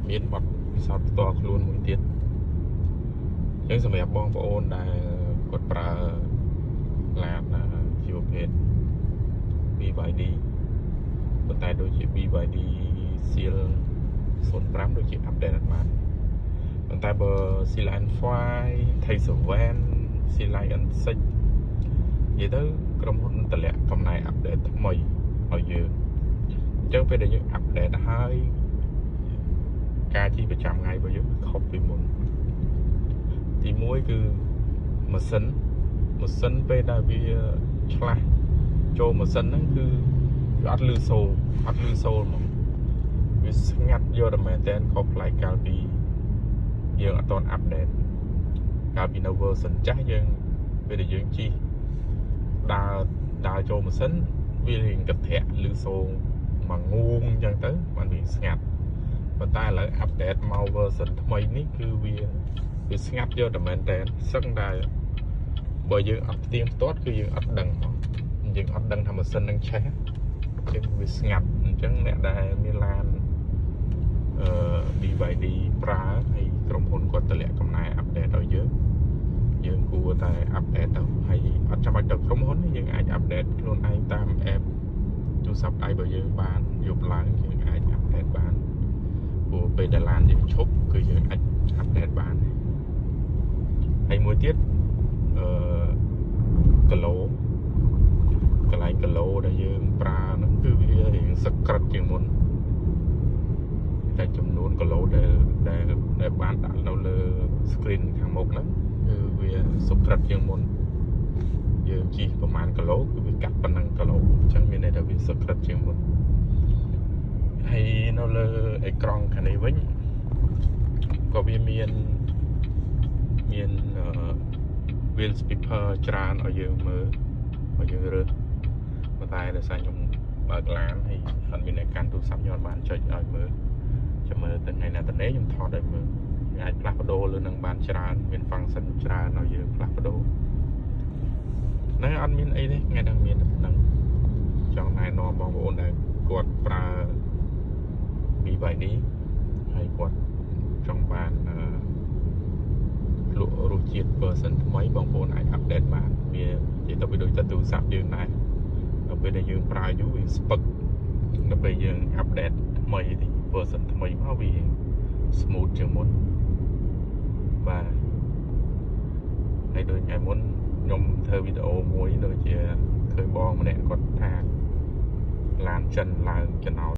មានបត់ពិសោធន៍ផ្ទាល់ខ្លួនមួយទៀតអញ្ចឹងសម្រាប់បងប្អូនដែលគាត់ប្រើឡានជីវភេទ BYD ប៉ុន្តែដូចជា BYD Seal 05ដូចជាអាប់ដេតអត់បានប៉ុន្តែបើ Seal N5 T7 Seal N6 និយាយទៅក្រុមហ៊ុនតម្លាក់កំណែអាប់ដេតថ្មីឲ្យយើងអញ្ចឹងពេលដែលយើងអាប់ដេតហើយការជិះប្រចាំថ្ងៃរបស់យើងខុសពីមុនទី1គឺម៉ាស៊ីនពេលដែលវាឆ្លាស់ចូលម៉ាស៊ីនហ្នឹងគឺវាអត់លឺសូរហ្មងវាស្ងាត់យកតែមែនតើខុសប្លែកកាលពីយើងអត់ទាន់អាប់ដេតកាលពីនៅ version ចាស់យើងពេលដែលយើងជិះដើរចូលម៉ាស៊ីនវារៀងកន្ធាក់លឺសូរមួយងួងអញ្ចឹងទៅបានវាស្ងាត់ប៉ុន្តែឥឡូវអាប់ដេតមក version ថ្មីនេះគឺវាស្ងាត់យកតែមែនតើសឹងតែបើយើងអត់ផ្ទៀងផ្ទាត់គឺយើងអត់ដឹងមកយើងអត់ដឹងថាម៉ាស៊ីននឹងឆេះចឹងវាស្ងាត់អញ្ចឹងអ្នកដែលមានឡានBYD ប្រើហើយក្រុមហ៊ុនគាត់តម្លាក់កំណែអាប់ដេតឲ្យយើងគួរតែអាប់ដេតទៅហើយអត់ចាំបាច់ទៅក្រុមហ៊ុនយើងអាចអាប់ដេតខ្លួនឯងតាម app ទូរស័ព្ទដៃរបស់យើងបានយប់ឡើងយើងអាចអាប់ដេតបានព្រោះពេលដែលឡានយើងឈប់គឺយើងអាចអាប់ដេតបានហើយមួយទៀតគីឡូកន្លែងគីឡូដែលយើងប្រើហ្នឹងគឺវារៀងសក្រិតជាងមុនតែចំនួនគីឡូដែលបានដាក់នៅលើ screen ខាងមុខហ្នឹងគឺវាសក្រិតជាងមុនយើងជិះប្រហែលគីឡូគឺវាកាត់ប៉ុណ្ណឹងគីឡូអញ្ចឹងមានន័យថាវាសក្រិតជាងមុនហើយនៅលើអេក្រង់ខាងនេះវិញក៏វាមាន wheel speaker ច្រើនឲ្យយើងមើលឲ្យយើងរើសប៉ុន្តែដោយសារខ្ញុំបើកឡានហើយអត់មានអ្នកកាន់ទូរស័ព្ទខ្ញុំអត់បានចុចឲ្យមើលចាំមើលទៅថ្ងៃណាទៅនេះខ្ញុំថតឲ្យមើលអាចផ្លាស់ប្ដូរលើនឹងបានច្រើនមាន function ច្រើនឲ្យយើងផ្លាស់ប្ដូរហ្នឹងអត់មានអីទេថ្ងៃហ្នឹងមានតែប៉ុណ្្នឹងចង់ណែនាំបងប្អូនដែលគាត់ប្រើ BYD ហើយគាត់ចង់បានលក់រសជាតិ version ថ្មីបងប្អូនអាចអាប់ដេតបានវានិយាយទៅវាដូចតែទូរស័ព្ទយើងដែរដល់ពេលដែលយើងប្រើយូរវាស្ពឹកដល់ពេលយើងអាប់ដេតថ្មីទី version ថ្មីមកវា smooth ជាងមុនបាទហើយដូចថ្ងៃមុនខ្ញុំធ្វើវីដេអូមួយដូចជាឃើញបងម្នាក់គាត់ថាឡានចិនឡើងចំណោទ